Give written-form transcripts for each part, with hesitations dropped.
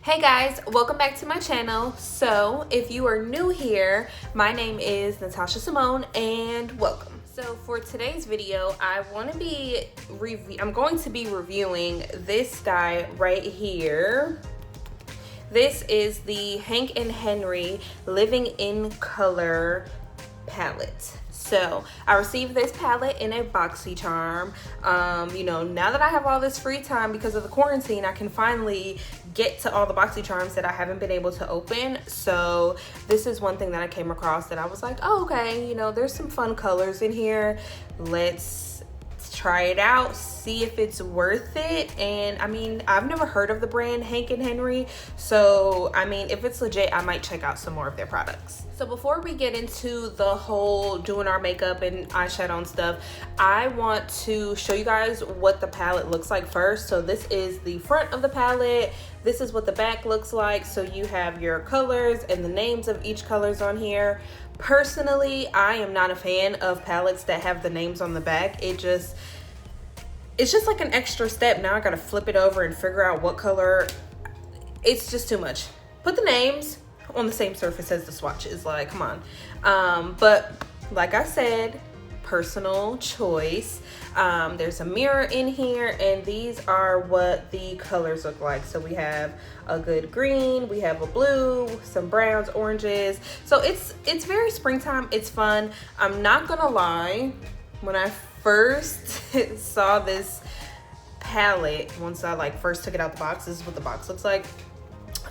Hey guys, welcome back to my channel. So if you are new here, my name is Natasha Simone and welcome. So for today's video, I'm going to be reviewing this guy right here. This is the Hank and Henry Living in Color palette. So I received this palette in a BoxyCharm. Now that I have all this free time because of the quarantine, I can finally get to all the BoxyCharms that I haven't been able to open. So this is one thing that I came across that I was like, oh, okay, there's some fun colors in here. Let's try it out, see if it's worth it. And I mean, I've never heard of the brand Hank and Henry, so I mean, if it's legit, I might check out some more of their products. So before we get into the whole doing our makeup and eyeshadow and stuff, I want to show you guys what the palette looks like first. So this is the front of the palette. This is what the back looks like. So you have your colors and the names of each colors on here. Personally, I am not a fan of palettes that have the names on the back. It's just like an extra step. Now I gotta flip it over and figure out what color. It's just too much. Put the names on the same surface as the swatches, like, come on. But like I said, personal choice. There's a mirror in here, and these are what the colors look like. So we have a good green, we have a blue, some browns, oranges. So it's very springtime. It's fun. I'm not gonna lie, when I first saw this palette, once I first took it out the box, this is what the box looks like.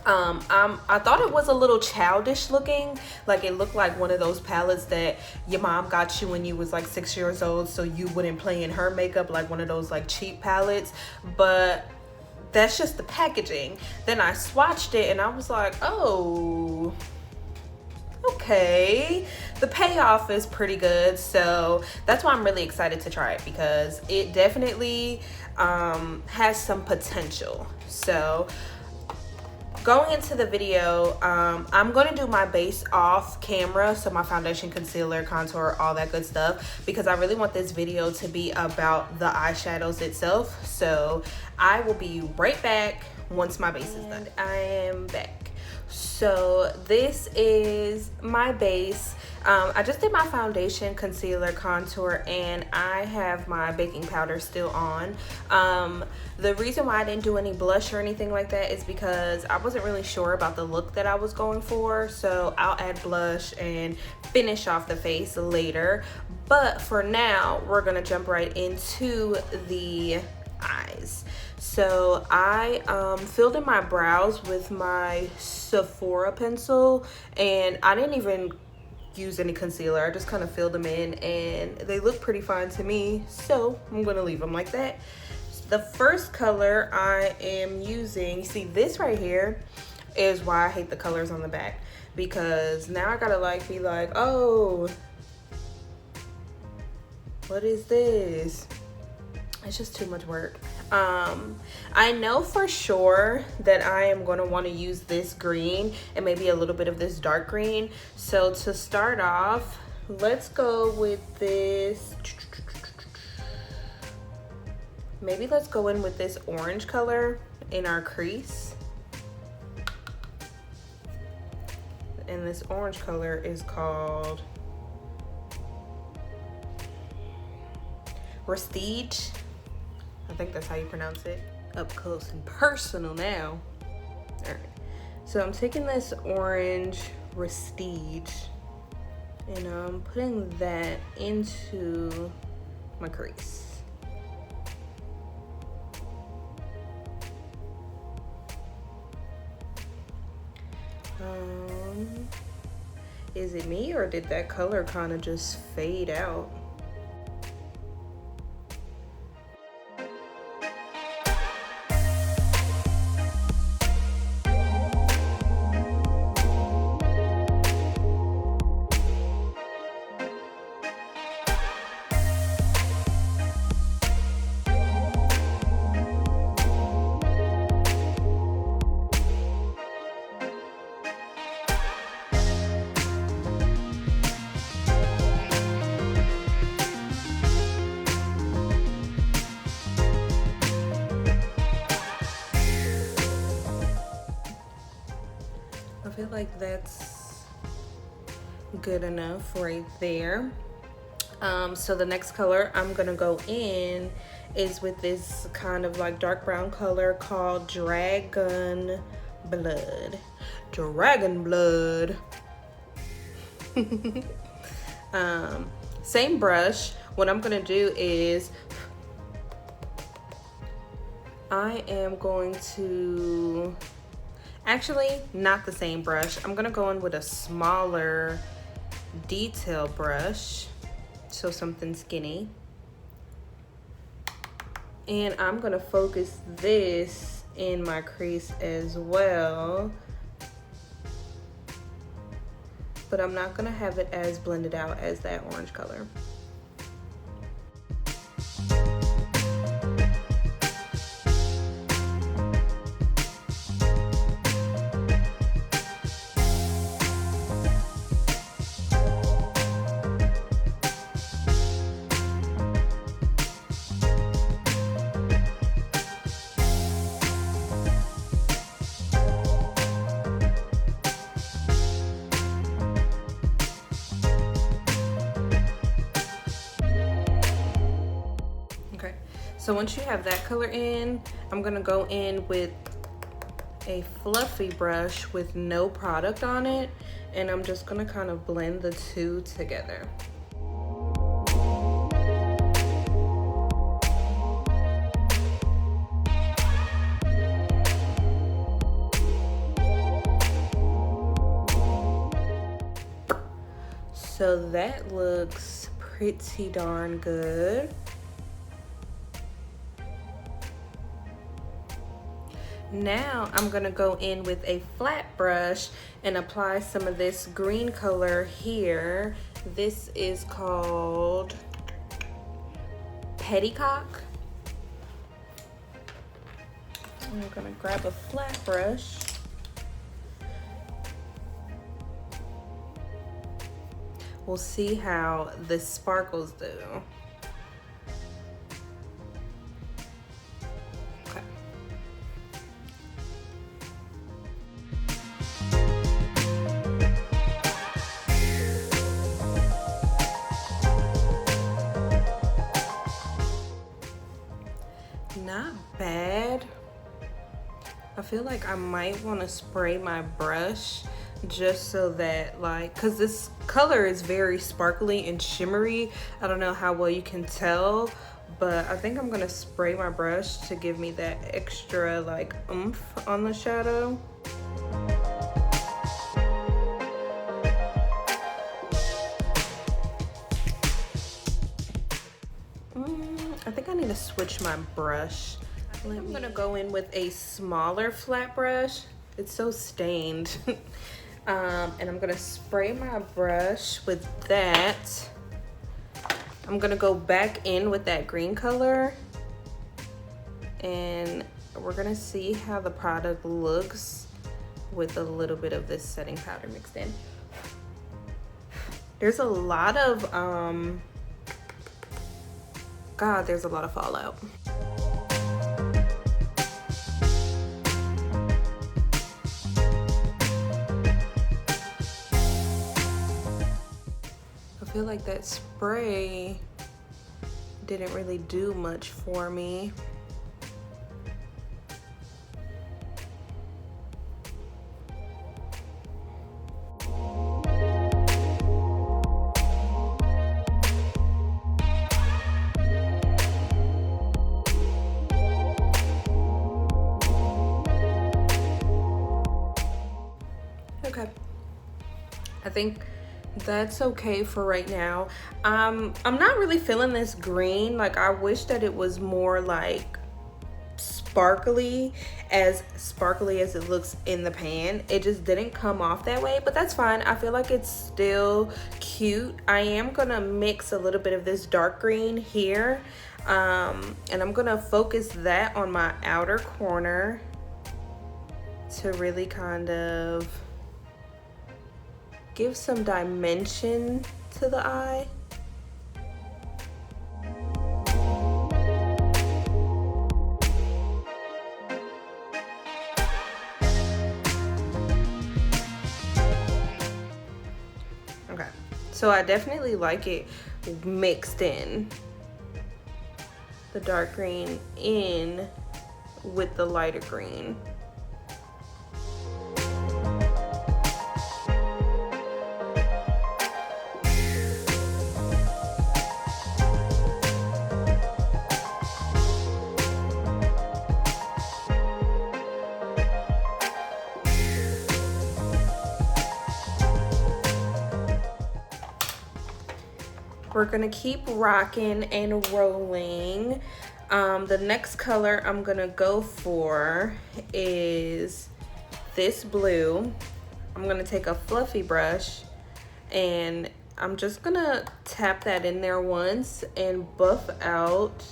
I thought it was a little childish looking. Like, it looked like one of those palettes that your mom got you when you was like 6 years old, so you wouldn't play in her makeup, like one of those like cheap palettes. But that's just the packaging. Then I swatched it and I was like, oh, okay, the payoff is pretty good. So that's why I'm really excited to try it, because it definitely has some potential. So going into the video, I'm going to do my base off camera, so my foundation, concealer, contour, all that good stuff, because I really want this video to be about the eyeshadows itself. So I will be right back once my base is done. I am back. So this is my base. I just did my foundation, concealer, contour, and I have my baking powder still on. The reason why I didn't do any blush or anything like that is because I wasn't really sure about the look that I was going for. So I'll add blush and finish off the face later. But for now, we're gonna jump right into the eyes. So I filled in my brows with my Sephora pencil, and I didn't even use any concealer. I just kind of filled them in, and they look pretty fine to me, so I'm gonna leave them like that. The first color I am using, see, this right here is why I hate the colors on the back, because now I gotta be like, oh, what is this? It's just too much work. I know for sure that I am going to want to use this green and maybe a little bit of this dark green. So to start off, let's go with this. Maybe let's go in with this orange color in our crease. And this orange color is called Prestige. I think that's how you pronounce it. Up close and personal now. All right. So I'm taking this orange Prestige and I'm putting that into my crease. Is it me, or did that color kind of just fade out? feel like that's good enough right there. So the next color I'm gonna go in is with this kind of like dark brown color called Dragon Blood. Dragon Blood. Same brush. What I'm gonna do is I am going to, actually not the same brush. I'm gonna go in with a smaller detail brush, so something skinny. And I'm gonna focus this in my crease as well. But I'm not gonna have it as blended out as that orange color. So once you have that color in, I'm gonna go in with a fluffy brush with no product on it, and I'm just gonna kind of blend the two together. So that looks pretty darn good. Now I'm gonna go in with a flat brush and apply some of this green color here. This is called Petticock. I'm gonna grab a flat brush. We'll see how the sparkles do. Not bad. I feel like I might want to spray my brush just so that, like, because this color is very sparkly and shimmery. I don't know how well you can tell, but I think I'm gonna spray my brush to give me that extra like oomph on the shadow. I think I need to switch my brush. I'm gonna go in with a smaller flat brush. It's so stained. And I'm gonna spray my brush with that. I'm gonna go back in with that green color, and we're gonna see how the product looks with a little bit of this setting powder mixed in. There's a lot of God, there's a lot of fallout. I feel like that spray didn't really do much for me. Okay, I think that's okay for right now. I'm not really feeling this green. Like, I wish that it was more like sparkly as it looks in the pan. It just didn't come off that way, but that's fine. I feel like it's still cute. I am gonna mix a little bit of this dark green here, and I'm gonna focus that on my outer corner to really kind of give some dimension to the eye. So I definitely like it mixed in. The dark green in with the lighter green. We're gonna keep rocking and rolling. The next color I'm gonna go for is this blue. I'm gonna take a fluffy brush and I'm just gonna tap that in there once and buff out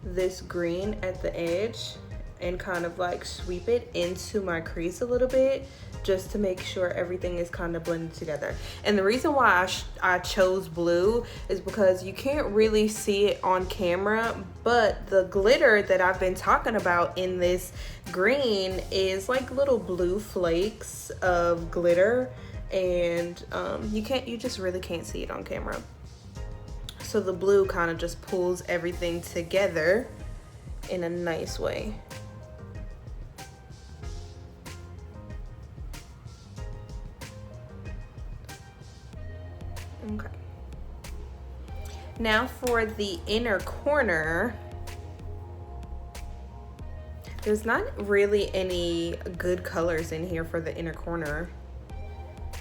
this green at the edge and kind of like sweep it into my crease a little bit, just to make sure everything is kind of blended together. And the reason why I chose blue is because you can't really see it on camera, but the glitter that I've been talking about in this green is like little blue flakes of glitter, and you just really can't see it on camera. So the blue kind of just pulls everything together in a nice way. Okay. Now for the inner corner, there's not really any good colors in here for the inner corner.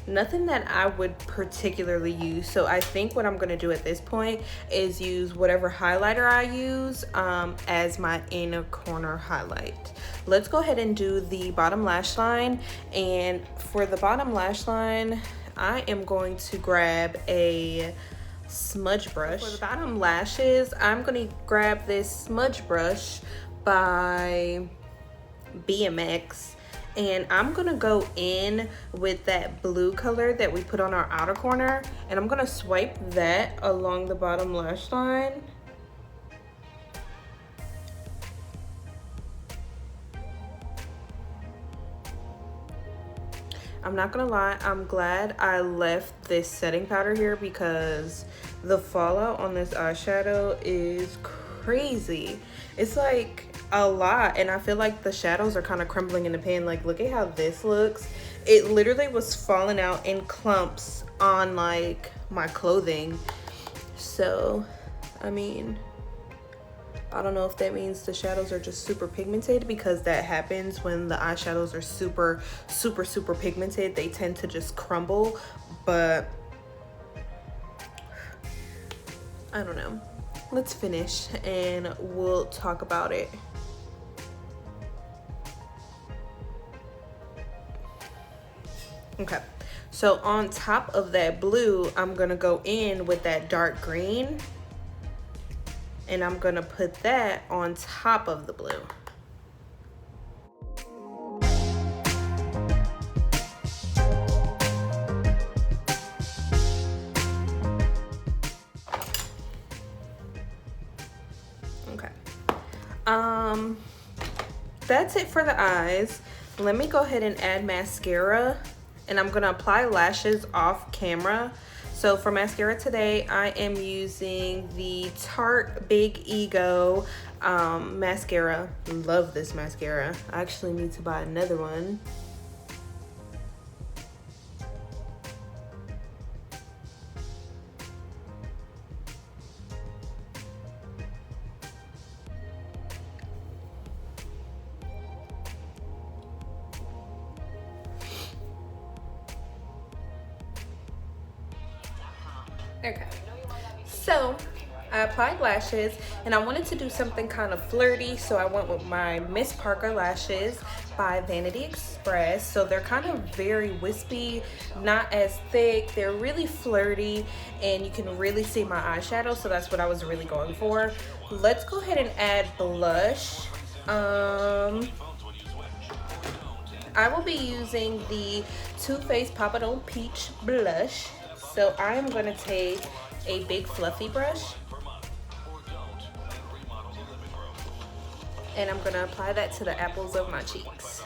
Nothing that I would particularly use. So I think what I'm gonna do at this point is use whatever highlighter I use as my inner corner highlight. Let's go ahead and do the bottom lash line. And for the bottom lash line, I am going to grab a smudge brush. For the bottom lashes, I'm gonna grab this smudge brush by BMX, and I'm gonna go in with that blue color that we put on our outer corner, and I'm gonna swipe that along the bottom lash line. I'm not gonna lie, I'm glad I left this setting powder here because the fallout on this eyeshadow is crazy. It's like a lot, and I feel like the shadows are kind of crumbling in the pan. Like, look at how this looks. It literally was falling out in clumps on like my clothing. So, I mean, I don't know if that means the shadows are just super pigmented, because that happens when the eyeshadows are super pigmented. They tend to just crumble, but I don't know. Let's finish and we'll talk about it. Okay, so on top of that blue, I'm gonna go in with that dark green, and I'm gonna put that on top of the blue. Okay. That's it for the eyes. Let me go ahead and add mascara, and I'm gonna apply lashes off camera. So for mascara today, I am using the Tarte Big Ego mascara. Love this mascara. I actually need to buy another one. Okay, so I applied lashes, and I wanted to do something kind of flirty, so I went with my Miss Parker lashes by Vanity Express. So they're kind of very wispy, not as thick. They're really flirty, and you can really see my eyeshadow, so that's what I was really going for. Let's go ahead and add blush. I will be using the Too Faced Pop It On Peach blush. So I am gonna take a big fluffy brush, and I'm gonna apply that to the apples of my cheeks.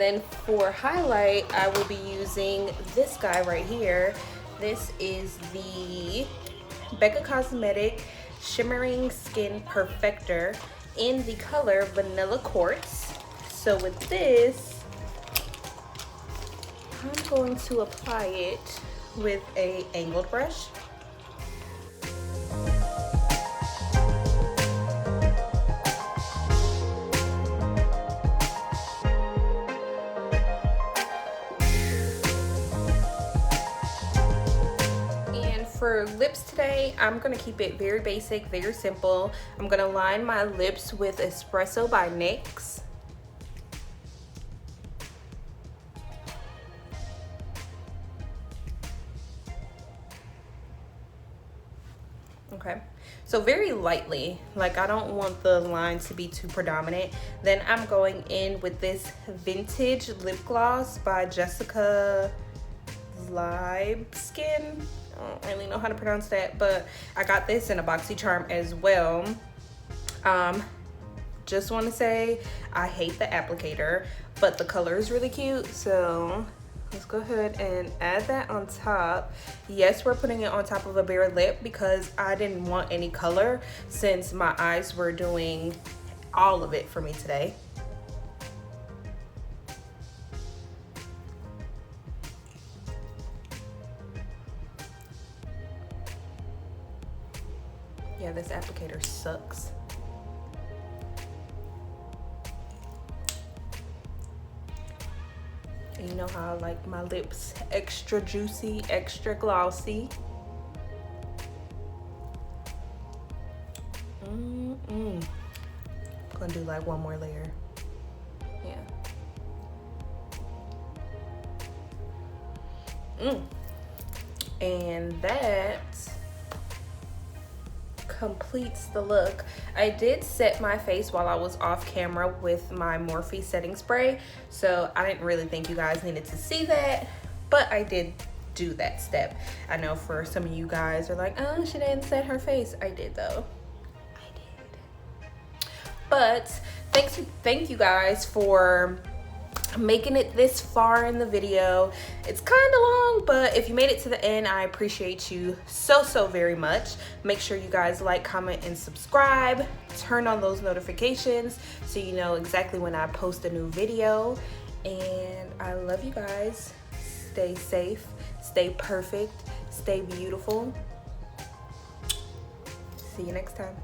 then for highlight, I will be using this guy right here. This is the Becca Cosmetic Shimmering Skin Perfector in the color Vanilla Quartz. So with this, I'm going to apply it with a angled brush. For lips today, I'm gonna keep it very basic, very simple. I'm gonna line my lips with Espresso by NYX. Okay, so very lightly, like I don't want the line to be too predominant. Then I'm going in with this Vintage Lip Gloss by Jessica Liebskin. I don't really know how to pronounce that, but I got this in a BoxyCharm as well. Just want to say I hate the applicator, but the color is really cute, so let's go ahead and add that on top. Yes, we're putting it on top of a bare lip because I didn't want any color since my eyes were doing all of it for me today. Yeah, this applicator sucks. And you know how I like my lips extra juicy, extra glossy. Gonna do like one more layer. Yeah. And that completes the look. I did set my face while I was off camera with my Morphe setting spray, so I didn't really think you guys needed to see that, but I did do that step. I know for some of you guys are like, oh, she didn't set her face. I did though. I did. But thank you guys for making it this far in the video. It's kind of long, but if you made it to the end, I appreciate you so very much. Make sure you guys like, comment, and subscribe. Turn on those notifications so you know exactly when I post a new video. And I love you guys. Stay safe, stay perfect, stay beautiful. See you next time.